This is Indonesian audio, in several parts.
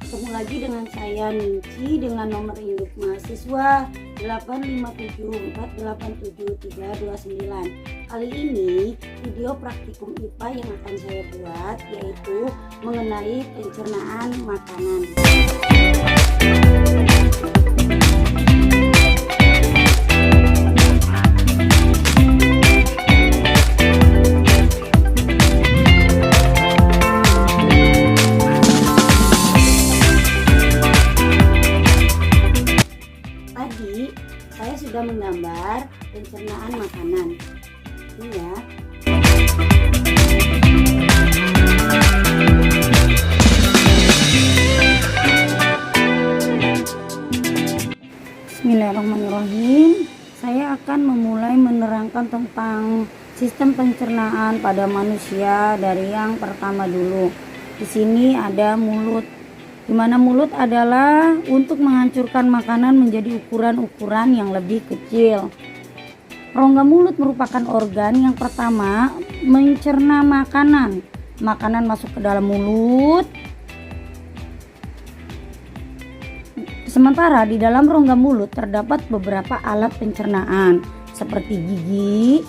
Ketemu lagi dengan saya Ninci dengan nomor induk mahasiswa 857487329. Kali ini video praktikum IPA yang akan saya buat yaitu mengenai pencernaan makanan. Tadi saya sudah menggambar pencernaan makanan. Ini ya. Bismillahirrahmanirrahim. Saya akan memulai menerangkan tentang sistem pencernaan pada manusia dari yang pertama dulu. Di sini ada mulut, di mana mulut adalah untuk menghancurkan makanan menjadi ukuran-ukuran yang lebih kecil. Rongga mulut merupakan organ yang pertama mencerna makanan. Makanan masuk ke dalam mulut. Sementara di dalam rongga mulut terdapat beberapa alat pencernaan seperti gigi,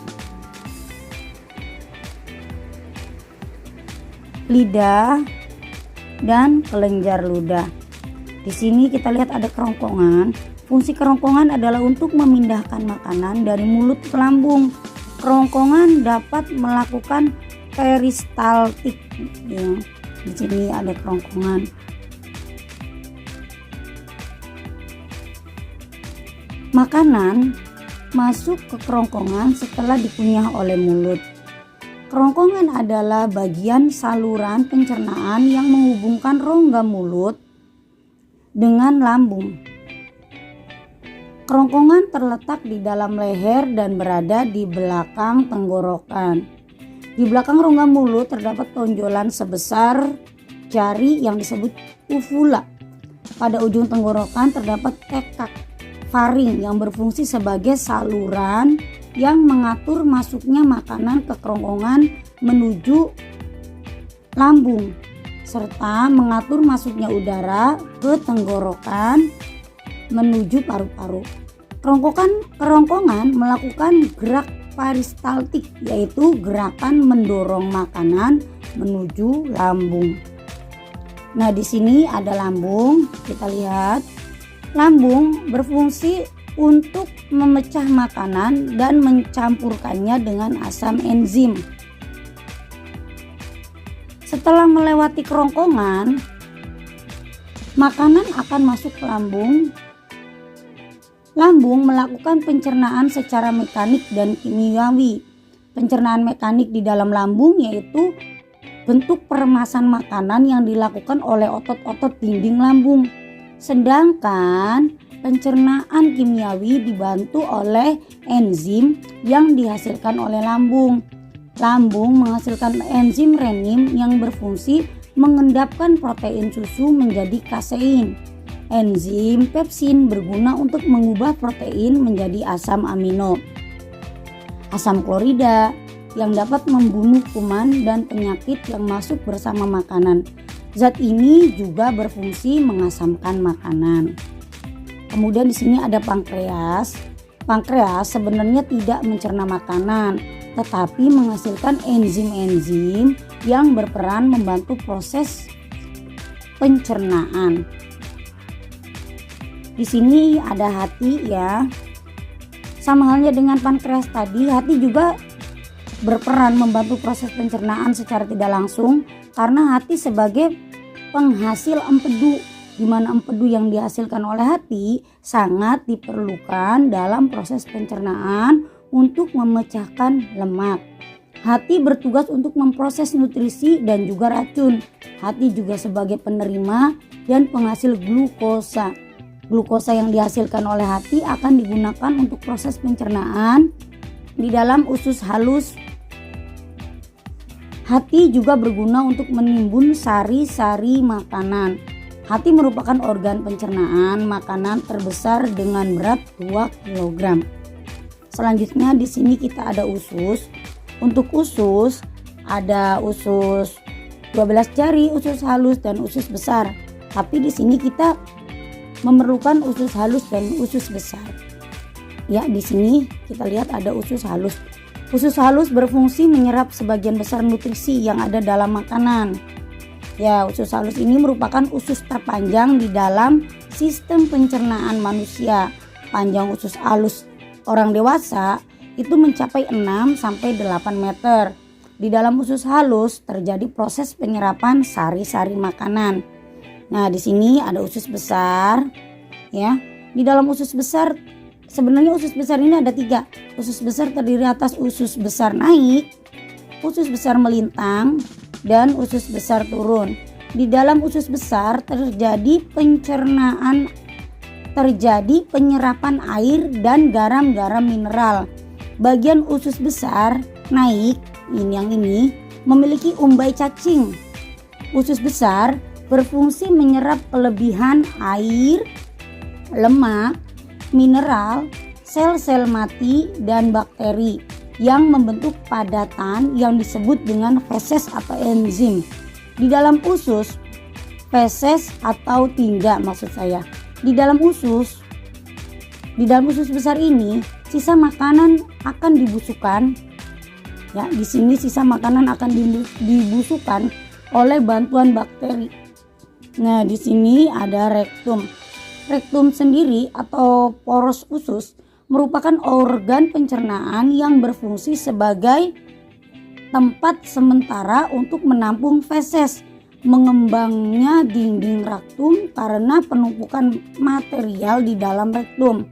lidah, dan kelenjar ludah. Di sini kita lihat ada kerongkongan. Fungsi kerongkongan adalah untuk memindahkan makanan dari mulut ke lambung. Kerongkongan dapat melakukan peristaltik. Ya, di sini ada kerongkongan. Makanan masuk ke kerongkongan setelah dikunyah oleh mulut. Kerongkongan adalah bagian saluran pencernaan yang menghubungkan rongga mulut dengan lambung. Kerongkongan terletak di dalam leher dan berada di belakang tenggorokan. Di belakang rongga mulut terdapat tonjolan sebesar jari yang disebut uvula. Pada ujung tenggorokan terdapat tekak faring yang berfungsi sebagai saluran yang mengatur masuknya makanan ke kerongkongan menuju lambung serta mengatur masuknya udara ke tenggorokan menuju paru-paru. Kerongkongan melakukan gerak peristaltik, yaitu gerakan mendorong makanan menuju lambung. Nah, di sini ada lambung, kita lihat. Lambung berfungsi untuk memecah makanan dan mencampurkannya dengan asam enzim. Setelah melewati kerongkongan, makanan akan masuk ke lambung. Lambung melakukan pencernaan secara mekanik dan kimiawi. Pencernaan mekanik di dalam lambung yaitu bentuk peremasan makanan yang dilakukan oleh otot-otot dinding lambung. Sedangkan pencernaan kimiawi dibantu oleh enzim yang dihasilkan oleh lambung. Lambung menghasilkan enzim renin yang berfungsi mengendapkan protein susu menjadi kasein. Enzim pepsin berguna untuk mengubah protein menjadi asam amino. Asam klorida yang dapat membunuh kuman dan penyakit yang masuk bersama makanan. Zat ini juga berfungsi mengasamkan makanan. Kemudian di sini ada pankreas. Pankreas sebenarnya tidak mencerna makanan, tetapi menghasilkan enzim-enzim yang berperan membantu proses pencernaan. Di sini ada hati ya. Sama halnya dengan pankreas tadi, hati juga berperan membantu proses pencernaan secara tidak langsung karena hati sebagai penghasil empedu, di mana empedu yang dihasilkan oleh hati sangat diperlukan dalam proses pencernaan untuk memecahkan lemak. Hati bertugas untuk memproses nutrisi dan juga racun. Hati juga sebagai penerima dan penghasil glukosa. Glukosa yang dihasilkan oleh hati akan digunakan untuk proses pencernaan di dalam usus halus. Hati juga berguna untuk menimbun sari-sari makanan. Hati merupakan organ pencernaan makanan terbesar dengan berat 2 kg. Selanjutnya di sini kita ada usus. Untuk usus ada usus 12 jari, usus halus dan usus besar. Tapi di sini kita memerlukan usus halus dan usus besar. Ya, di sini kita lihat ada usus halus. Usus halus berfungsi menyerap sebagian besar nutrisi yang ada dalam makanan. Ya, usus halus ini merupakan usus terpanjang di dalam sistem pencernaan manusia. Panjang usus halus orang dewasa itu mencapai 6 sampai 8 meter. Di dalam usus halus terjadi proses penyerapan sari-sari makanan. Nah, di sini ada usus besar, ya. Di dalam usus besar, sebenarnya usus besar ini ada 3. Usus besar terdiri atas usus besar naik, usus besar melintang, dan usus besar turun. Di dalam usus besar terjadi penyerapan air dan garam-garam mineral. Bagian usus besar naik, ini memiliki umbai cacing. Usus besar berfungsi menyerap kelebihan air, lemak, mineral, sel-sel mati, dan bakteri yang membentuk padatan yang disebut dengan feses atau enzim. Di dalam usus, feses atau tingga maksud saya. Di dalam usus besar ini, sisa makanan akan dibusukkan. Ya, di sini sisa makanan akan dibusukkan oleh bantuan bakteri. Nah, di sini ada rektum. Rektum sendiri atau poros usus merupakan organ pencernaan yang berfungsi sebagai tempat sementara untuk menampung feses. Mengembangnya dinding rektum karena penumpukan material di dalam rektum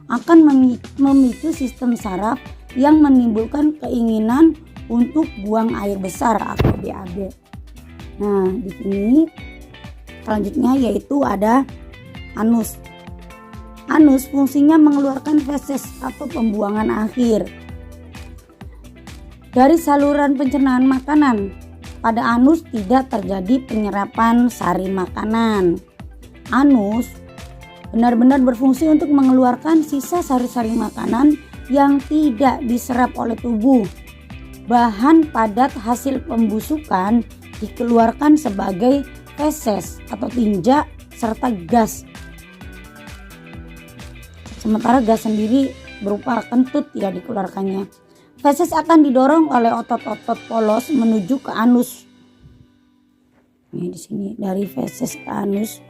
akan memicu sistem saraf yang menimbulkan keinginan untuk buang air besar atau BAB. Nah, di sini selanjutnya yaitu ada anus. Anus fungsinya mengeluarkan feses atau pembuangan akhir dari saluran pencernaan makanan. Pada anus tidak terjadi penyerapan sari makanan. Anus benar-benar berfungsi untuk mengeluarkan sisa sari-sari makanan yang tidak diserap oleh tubuh. Bahan padat hasil pembusukan dikeluarkan sebagai feses atau tinja serta gas. Sementara gas sendiri berupa kentut ya dikeluarkannya. Feses akan didorong oleh otot-otot polos menuju ke anus. Ini di sini dari feses ke anus.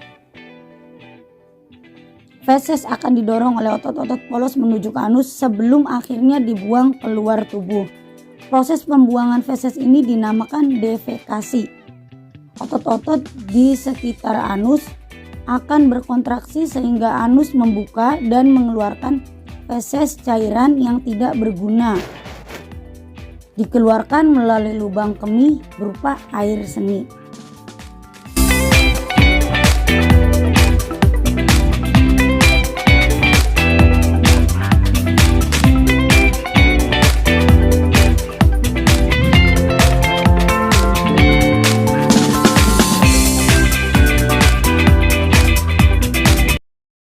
Feses akan didorong oleh otot-otot polos menuju ke anus sebelum akhirnya dibuang keluar tubuh. Proses pembuangan feses ini dinamakan defekasi. Otot-otot di sekitar anus akan berkontraksi sehingga anus membuka dan mengeluarkan feses cairan yang tidak berguna. Dikeluarkan melalui lubang kemih berupa air seni.